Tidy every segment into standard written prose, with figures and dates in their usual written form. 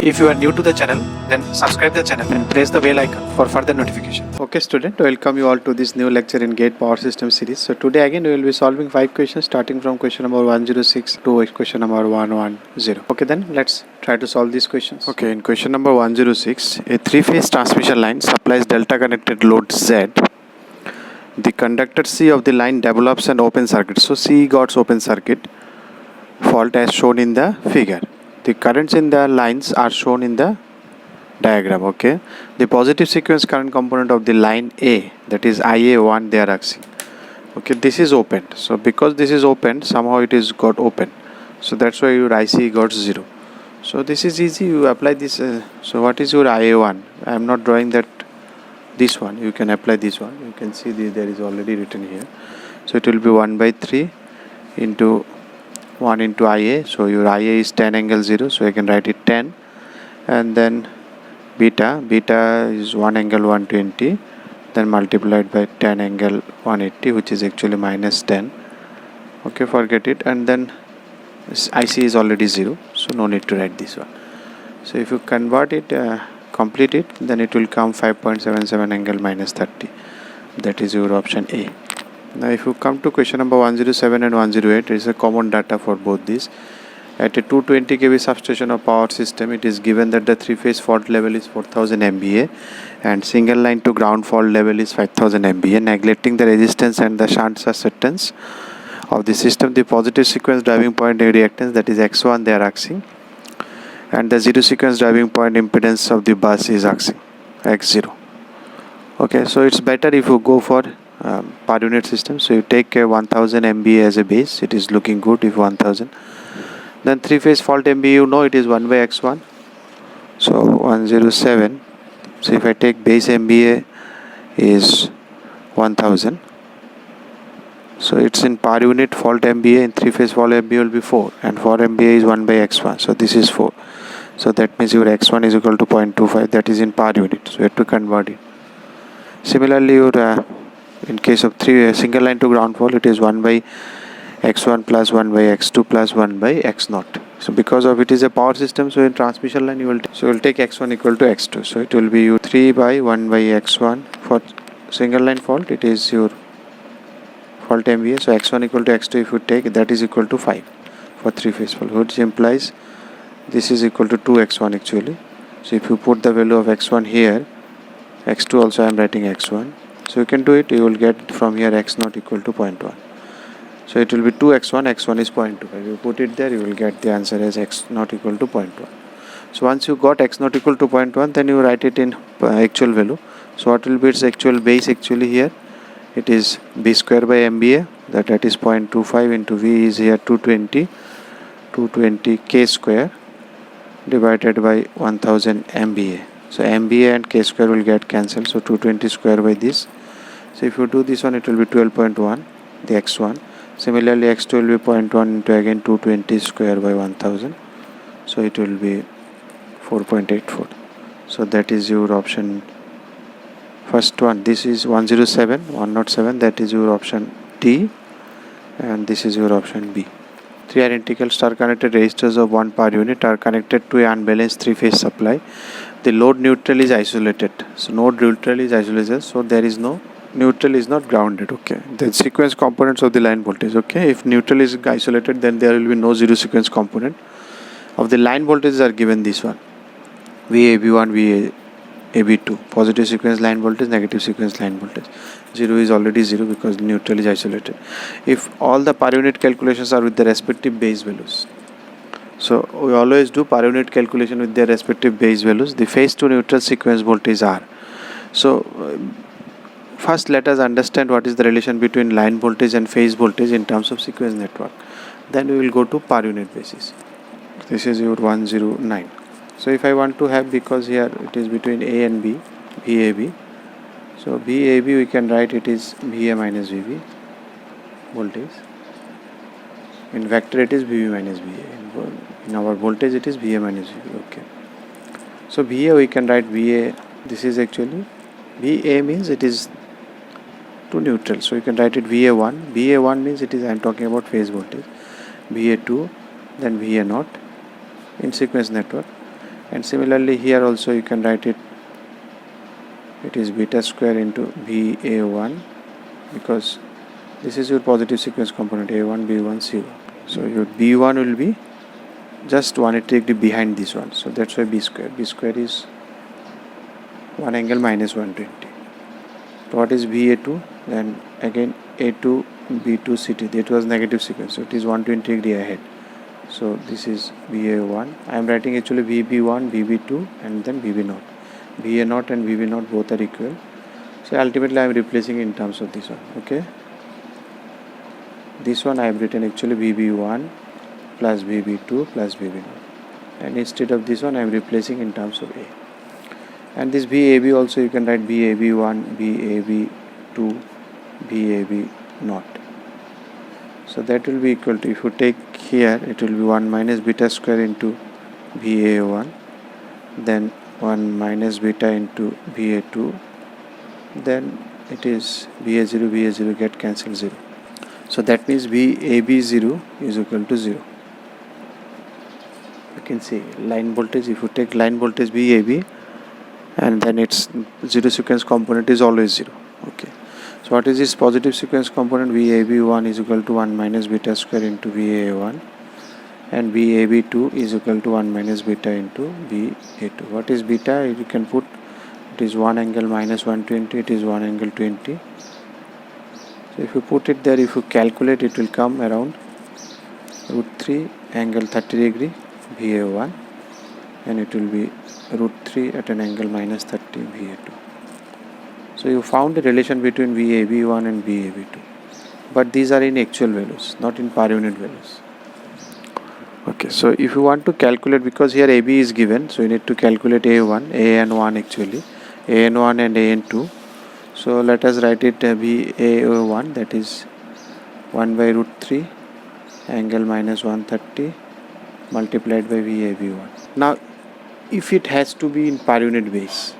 If you are new to the channel, then subscribe the channel and press the bell icon for further notification. Okay student, welcome you all to this new lecture in GATE Power System series. So today again we will be solving 5 questions starting from question number 106 to question number 110. Okay, then let's try to solve these questions. Okay, in question number 106, a three-phase transmission line supplies delta connected load Z. The conductor C of the line develops an open circuit. So C got open circuit fault as shown in the figure. The currents in the lines are shown in the diagram. Okay, the positive sequence current component of the line A, that is IA1, they are asking. Okay, this is opened. So because this is opened, somehow it is got open. So that's why your IC got 0. So this is easy. You apply this. So what is your IA1? I am not drawing that. This one you can apply this one. You can see there is already written here. So it will be 1 by 3 into 1 into IA. So your IA is 10 angle 0. So I can write it 10. And then beta is 1 angle 120. Then multiplied by 10 angle 180, which is actually minus 10. Okay, forget it. And then IC is already 0. So no need to write this one. So if you convert it, complete it, then it will come 5.77 angle minus 30. That is your option A. Now if you come to question number 107 and 108, there is a common data for both these. At a 220 kV substation or power system, it is given that the three-phase fault level is 4000 MVA and single line to ground fault level is 5000 MVA. Neglecting the resistance and the shunt susceptance of the system, the positive sequence driving point reactance, that is X1, they are asking, and the zero sequence driving point impedance of the bus is asking X0. Okay, so it's better if you go for per unit system. So you take 1000 MVA as a base. It is looking good if 1000. Then three-phase fault MVA, you know, it is 1 by X1. So 107. So if I take base MVA is 1000. So it's in per unit fault MVA. In three-phase fault MVA will be 4. And 4 MVA is 1 by X1. So this is 4. So that means your X1 is equal to 0.25. That is in per unit. So you have to convert it. Similarly, your in case of single line to ground fault, it is 1 by X1 plus 1 by X2 plus 1 by X0. So because of it is a power system, so in transmission line you will take X1 equal to X2. So it will be you 3 by 1 by X1 for single line fault. It is your fault MVA. So X1 equal to X2, if you take, that is equal to 5 for three phase fault, which implies this is equal to 2X1 actually. So if you put the value of X1 here, X2 also I am writing X1. So you can do it. You will get from here X0 equal to 0.1. So it will be 2X1, X1 is 0.25. You put it there, you will get the answer as X0 equal to 0.1. So once you got X0 equal to 0.1, then you write it in actual value. So what will be its actual base actually here? It is B square by MVA, that is 0.25 into V is here 220 K square divided by 1000 MVA. So MVA and K square will get cancelled. So 220 square by this. So if you do this one, it will be 12.1, the X1. Similarly, X2 will be 0.1 into again 220 square by 1000. So it will be 4.84. So that is your option. First one, this is 107, that is your option D. And this is your option B. 3 identical star connected resistors of 1 per unit are connected to an unbalanced three-phase supply. The load neutral is isolated. So node neutral is isolated. So there is no neutral is not grounded. Okay, the sequence components of the line voltage. Okay, if neutral is isolated, then there will be no zero sequence component of the line voltages are given this one: VAB1, VAB2, positive sequence line voltage, negative sequence line voltage. 0 is already 0 because neutral is isolated. If all the per unit calculations are with the respective base values, so we always do per unit calculation with their respective base values. The phase to neutral sequence voltage are. So first let us understand what is the relation between line voltage and phase voltage in terms of sequence network. Then we will go to per unit basis. This is your 109. So if I want to have, because here it is between A and B, VAB. So VAB we can write it is VA minus VB voltage. In vector it is VB minus VA. In our voltage it is VA minus VB. Okay. So VA we can write VA. This is actually VA means it is to neutral. So you can write it VA1. VA1 means it is, I am talking about phase voltage. VA2, then VA0 in sequence network. And similarly here also you can write it, it is beta square into VA1, because this is your positive sequence component A1, B1, C1. So your B1 will be just 180 degree behind this one, so that's why B square is 1 angle minus 120. So what is VA2? Then again A2, B2, C2, that was negative sequence, so it is 120 degree ahead. So this is VA1. I am writing actually VB1, VB2 and then VB0. VA0 and VB0 both are equal. So ultimately I am replacing in terms of this one. Okay. This one I have written actually VB1 plus VB2 plus VB0. And instead of this one I am replacing in terms of A. And this VAB also you can write VAB1, VAB2, VAB0. So that will be equal to, if you take here, it will be 1 minus beta square into VA1, then 1 minus beta into VA2, then it is VA0 get cancelled 0. So that means VAB0 is equal to 0. You can see line voltage, if you take line voltage VAB, and then its zero sequence component is always 0. Okay. So what is this positive sequence component? VAB1 is equal to 1 minus beta square into VA1, and VAB2 is equal to 1 minus beta into VA2. What is beta? You can put, it is 1 angle minus 120, it is 1 angle 20. So if you put it there, if you calculate, it will come around root 3 angle 30 degree VA1, and it will be root 3 at an angle minus 30 VA2. So you found the relation between VAB1 and VAB2, but these are in actual values, not in per unit values. Okay, so if you want to calculate, because here AB is given, so you need to calculate A1, AN1 actually, AN1 and AN2. So let us write it VA1, that is 1 by root 3 angle minus 130 multiplied by VAB1. Now if it has to be in per unit base,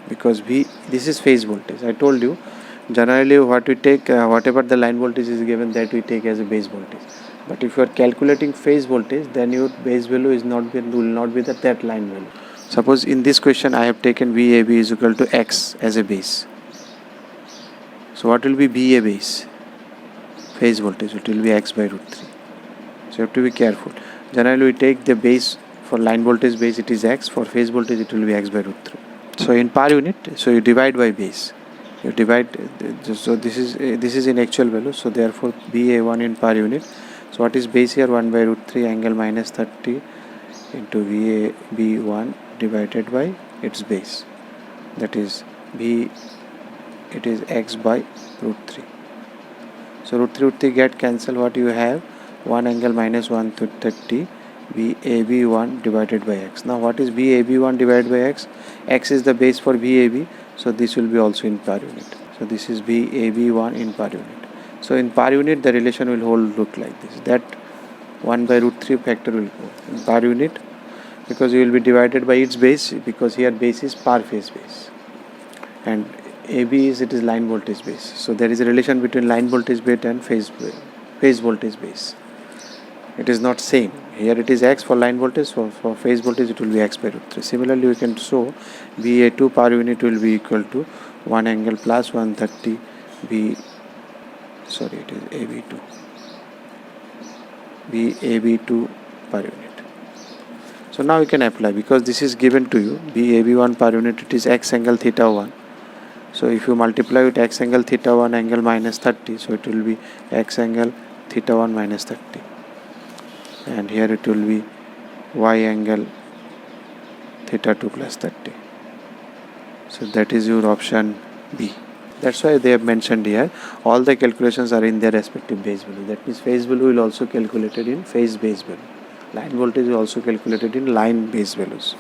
because this is phase voltage, I told you generally what we take, whatever the line voltage is given, that we take as a base voltage. But if you are calculating phase voltage, then your base value will not be that line value. Suppose in this question I have taken VAB is equal to X as a base. So what will be VA base? Phase voltage, it will be X by root 3. So you have to be careful. Generally we take the base, for line voltage base it is X, for phase voltage it will be X by root 3. So in per unit, so you divide by base. You divide, so this is in actual value, so therefore VA1 in per unit. So what is base here? 1 by root 3 angle minus 30 into VAB1 divided by its base, that is it is X by root 3. So root 3 get cancelled. What you have? 1 angle minus 130 VAB1 divided by X. Now what is VAB1 divided by X? X is the base for VAB, so this will be also in per unit. So this is VAB1 in per unit. So in per unit the relation will look like this, that 1 by root 3 factor will go in per unit, because you will be divided by its base, because here base is per phase base and AB is, it is line voltage base. So there is a relation between line voltage base and phase voltage base. It is not same. Here it is X for line voltage, for phase voltage it will be X by root 3. Similarly we can show VA2 per unit will be equal to 1 angle plus 130 it is VAB2 per unit. So now you can apply, because this is given to you, VAB1 per unit, it is X angle theta 1. So if you multiply with X angle theta 1 angle minus 30, so it will be X angle theta 1 minus 30. And here it will be Y angle theta 2 plus 30. So that is your option B. That's why they have mentioned here all the calculations are in their respective base value. That means phase value will also calculated in phase base value. Line voltage is also calculated in line base values.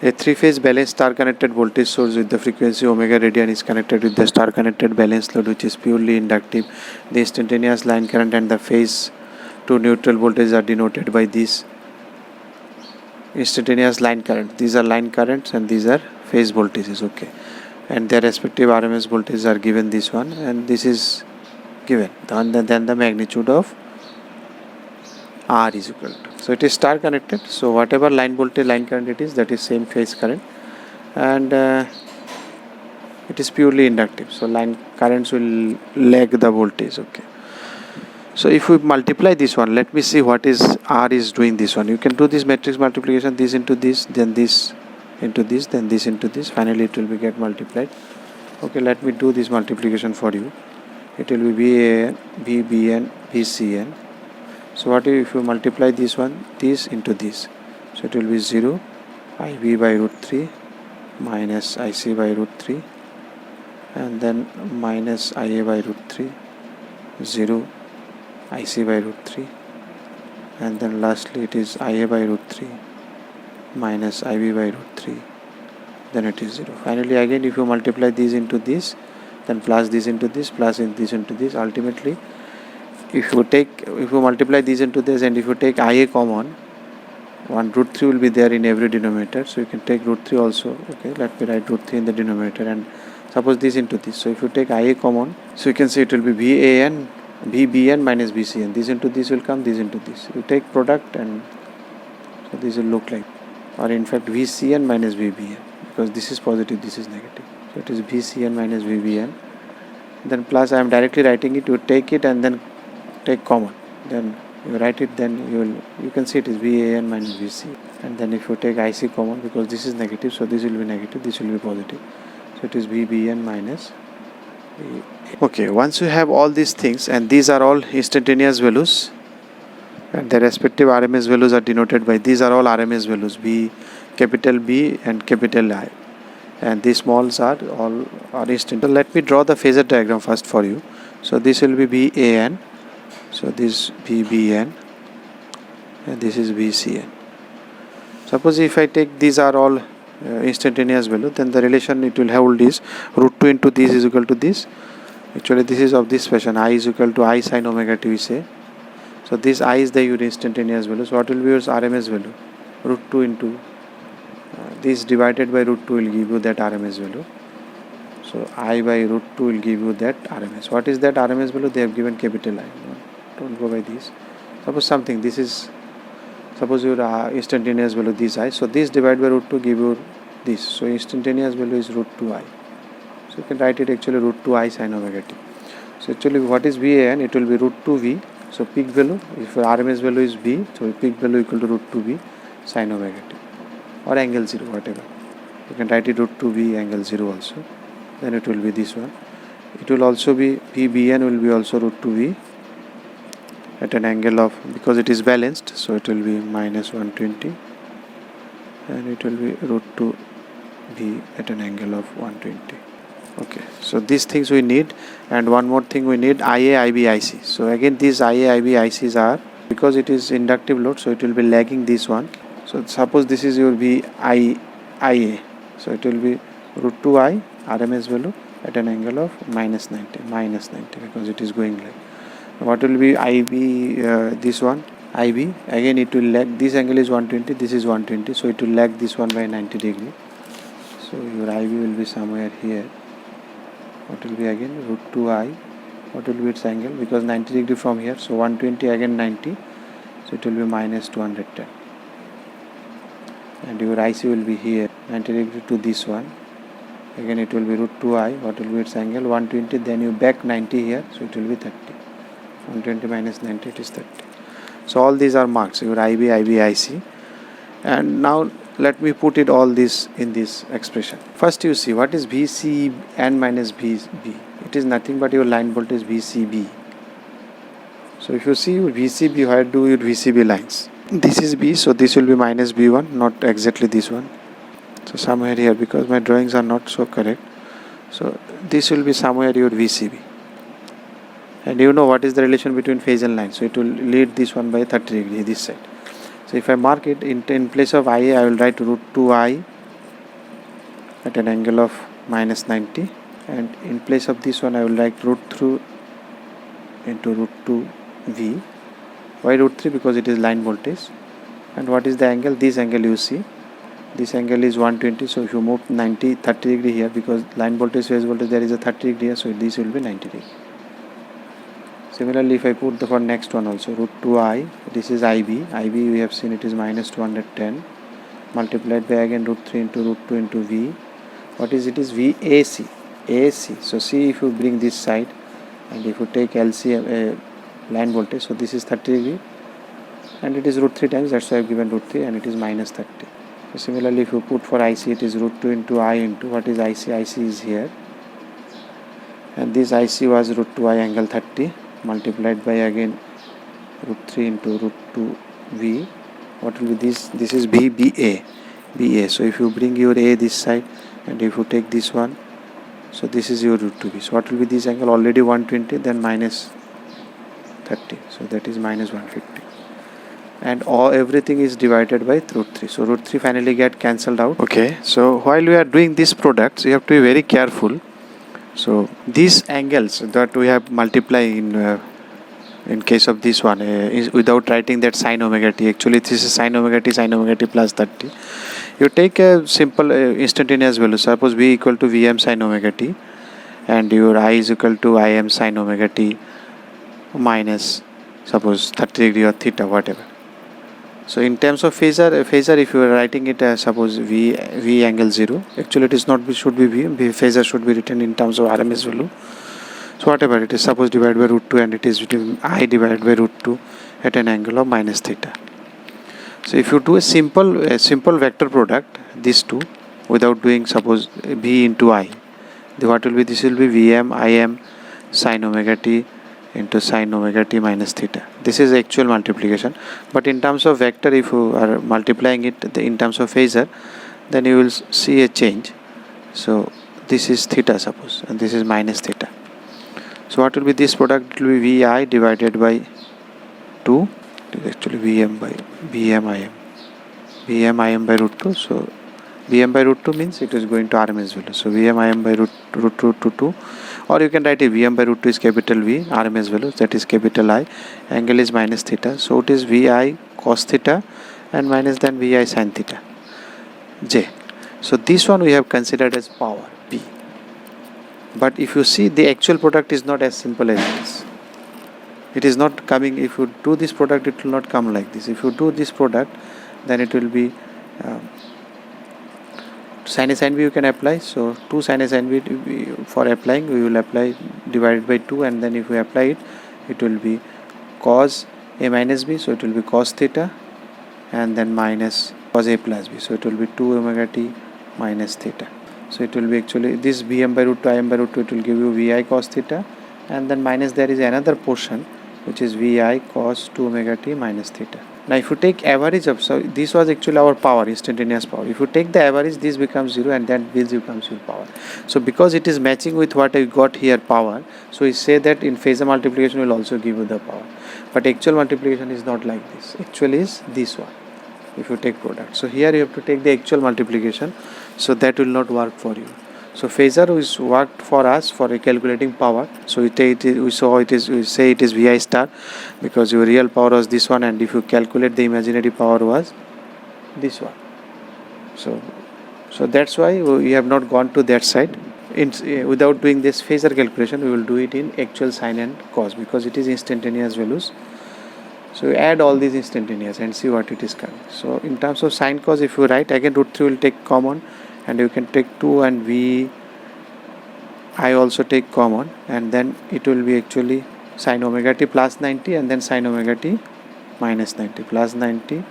A three-phase balanced star connected voltage source with the frequency omega radian is connected with the star connected balance load, which is purely inductive. The instantaneous line current and the phase to neutral voltage are denoted by this instantaneous line current. These are line currents and these are phase voltages. Okay, and their respective RMS voltages are given, this one and this is given. Then the magnitude of R is equal to. So it is star connected. So whatever line voltage, line current it is, that is same phase current, and it is purely inductive. So line currents will lag the voltage. Okay. So if we multiply this one, let me see what is R is doing this one. You can do this matrix multiplication, this into this, then this into this, then this into this. Finally, it will be get multiplied. Okay, let me do this multiplication for you. It will be VAN, VBN, VCN. So what if you multiply this one, this into this? So it will be 0, IB by root 3 minus IC by root 3, and then minus IA by root 3, 0, IC by root 3, and then lastly it is IA by root 3 minus IB by root 3, then it is 0. Finally again if you multiply this into this, then plus this into this, plus this into this, ultimately if you multiply this into this, and if you take IA common, one root 3 will be there in every denominator, so you can take root 3 also. Okay, let me write root 3 in the denominator, and suppose this into this. So if you take IA common, so you can say it will be VAN, VBN minus VCN. This into this will come, this into this. You take product, and so this will look like, or in fact VCN minus VBN, because this is positive, this is negative. So it is VCN minus VBN. Then plus I am directly writing it. You take it and then take common. Then you write it. Then you can see it is VAN minus VC. And then if you take IC common, because this is negative, so this will be negative, this will be positive. So it is VBN minus VA. Okay, once you have all these things, and these are all instantaneous values, and their respective RMS values are denoted by, these are all RMS values, B, capital B and capital I, and these smalls are all instantaneous. So let me draw the phasor diagram first for you. So this will be VAN, so this VBN, and this is VCN. Suppose if I take these are all instantaneous value, then the relation it will hold is root 2 into this is equal to this. Actually this is of this fashion, I is equal to I sin omega t, we say. So this I is the your instantaneous value. So what will be your RMS value? Root 2 into this divided by root 2 will give you that RMS value. So I by root 2 will give you that RMS. What is that RMS value? They have given capital I. Don't go by this. Suppose something, this is, suppose your instantaneous value this I. So this divided by root 2 give you this. So instantaneous value is root 2I. So you can write it actually root 2I sin omega t. So actually what is VAN? It will be root 2V. So peak value, if your RMS value is V, so peak value equal to root 2V sin omega t, or angle 0, whatever. You can write it root 2V angle 0 also. Then it will be this one. It will also be VBN will be also root 2V at an angle of, because it is balanced, so it will be minus 120, and it will be root 2V at an angle of 120. Okay, so these things we need, and one more thing we need, IA, IB, IC. So again these IA, IB, ICs are, because it is inductive load, so it will be lagging this one. So suppose this is your IA, so it will be root 2I RMS value at an angle of minus 90, because it is going like. What will be IB, this one, IB, again it will lag, this angle is 120, this is 120, so it will lag this one by 90 degree. So your IB will be somewhere here. What will be again root 2I, what will be its angle, because 90 degree from here, so 120 again 90, so it will be minus 210, and your IC will be here 90 degree to this one, again it will be root 2I, what will be its angle 120, then you back 90 here, so it will be 30, 120 minus 90, it is 30. So all these are marks, your IB, IB, IC, and now let me put it all this in this expression. First you see what is VCN minus VB. It is nothing but your line voltage VCB. So if you see your VCB, where do your VCB lines? This is B, so this will be minus B1, not exactly this one. So somewhere here, because my drawings are not so correct. So this will be somewhere your VCB. And you know what is the relation between phase and line. So it will lead this one by 30 degree this side. So if I mark it in place of IA, I will write root 2I at an angle of minus 90, and in place of this one I will write root 3 into root 2V. Why root 3? Because it is line voltage. And what is the angle? This angle you see. This angle is 120. So if you move 30 degree here, because line voltage, phase voltage, there is a 30 degree here, so this will be 90 degree. Similarly, if I put the for next one also, root 2i, this is ib. ib we have seen it is minus 210, multiplied by again root 3 into root 2 into v. What is it? Is VAC. AC. So see, if you bring this side and if you take LCM line voltage, so this is 30 degree and it is root 3 times, that's why I have given root 3 and it is minus 30. So similarly, if you put for IC, it is root 2 into I into what is IC? IC is here and this IC was root 2I angle 30 multiplied by again root 3 into root 2 V. What will be this? This is BA. So if you bring your A this side and if you take this one, so this is your root 2B. So what will be this angle? Already 120, then minus 30. So that is minus 150. And everything is divided by root 3. So root 3 finally get cancelled out. Okay. So while we are doing these products, you have to be very careful. So these angles that we have multiply in case of this one is without writing that sin omega t. Actually, this is sin omega t plus 30. You take a simple instantaneous value. Suppose V equal to Vm sin omega t and your I is equal to Im sin omega t minus suppose 30 degree or theta, whatever. So in terms of phasor if you are writing it as suppose V angle 0, actually it is not should be V. Phasor should be written in terms of RMS value. So whatever it is, suppose divided by root 2 and it is I divided by root 2 at an angle of minus theta. So if you do a simple vector product, these two, without doing suppose V into I, what will be? This will be Vm Im sin omega t into sin omega t minus theta. This is actual multiplication. But in terms of vector, if you are multiplying it in terms of phasor, then you will see a change. So this is theta suppose and this is minus theta. So what will be this product? It will be Vi divided by 2. It is actually Vm Im by root 2. So Vm by root 2 means it is going to RMS value. So Vm Im by root 2 to 2, or you can write it Vm by root 2 is capital V, RMS value that is capital I, angle is minus theta. So it is Vi cos theta and minus then Vi sin theta J. So this one we have considered as power P. But if you see, the actual product is not as simple as this. It is not coming. If you do this product, it will not come like this. If you do this product, then it will be sin A sin B you can apply. So 2 sin A sin B for applying, we will apply divided by 2, and then if we apply it, it will be cos A minus B. So it will be cos theta and then minus cos A plus B. So it will be 2 omega t minus theta. So it will be actually this Vm by root 2 Im by root 2, it will give you Vi cos theta, and then minus there is another portion which is Vi cos 2 omega t minus theta. Now if you take average of, so this was actually our power, instantaneous power. If you take the average, this becomes 0 and then this becomes your power. So because it is matching with what I got here power, so we say that in phasor multiplication will also give you the power. But actual multiplication is not like this. Actually is this one. If you take product, so here you have to take the actual multiplication, so that will not work for you. So phasor is worked for us for calculating power. So we say it is Vi star because your real power was this one, and if you calculate the imaginary power was this one. So that's why we have not gone to that side. Without doing this phasor calculation, we will do it in actual sin and cos because it is instantaneous values. So you add all these instantaneous and see what it is coming. So in terms of sin cos, if you write again, root 3 will take common, and you can take 2 and V I also take common, and then it will be actually sin omega t plus 90 and then sin omega t minus 90 plus 90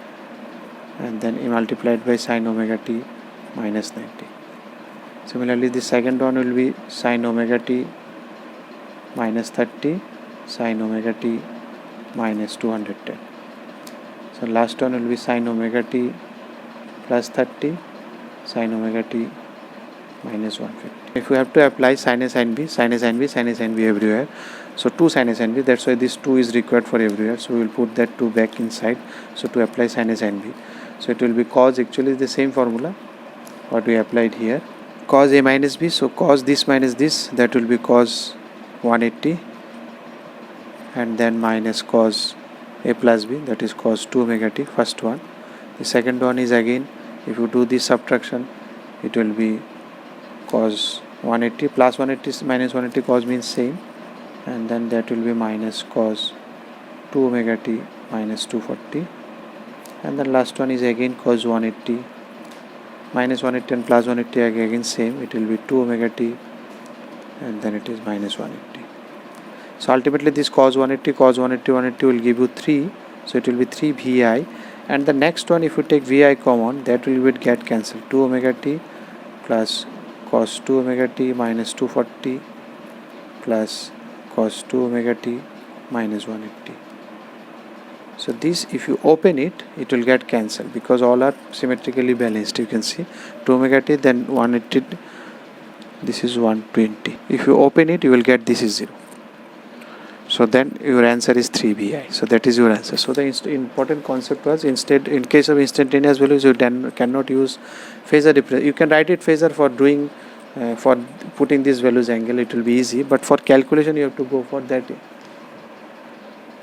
and then multiplied by sin omega t minus 90. Similarly, the second one will be sin omega t minus 30 sin omega t minus 210. So last one will be sin omega t plus 30 sin omega t minus 150. If we have to apply sin A sin B, sin A sin B, sin A sin B everywhere, so 2 sin A sin B, that's why this 2 is required for everywhere, so we will put that 2 back inside. So to apply sin A sin B, so it will be cos, actually the same formula what we applied here, cos A minus B. So cos this minus this, that will be cos 180 and then minus cos A plus B, that is cos 2 omega t, first one. The second one is again, if you do this subtraction, it will be cos 180 plus 180 minus 180, cos means same, and then that will be minus cos 2 omega t minus 240, and then last one is again cos 180 minus 180 and plus 180 again same, it will be 2 omega t and then it is minus 180. So ultimately this cos 180 180 will give you 3, so it will be 3 vi, and the next one if you take vi common, that will get cancelled, 2 omega t plus cos 2 omega t minus 240 plus cos 2 omega t minus 180. So this, if you open it, it will get cancelled because all are symmetrically balanced. You can see 2 omega t, then 180, this is 120. If you open it, you will get this is 0. So then your answer is 3 vi. So that is your answer. So the important concept was, instead, in case of instantaneous values, you cannot use phasor representation. You can write it phasor for doing for putting these values angle, it will be easy, but for calculation you have to go for that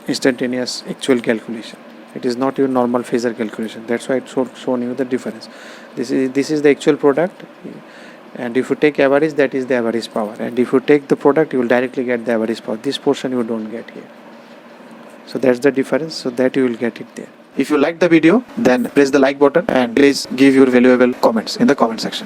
instantaneous actual calculation. It is not your normal phasor calculation. That's why it's shown you the difference. This is the actual product, and if you take average, that is the average power, and if you take the product, you will directly get the average power. This portion you don't get here. So that's the difference, so that you will get it there. If you like the video, then press the like button and please give your valuable comments in the comment section.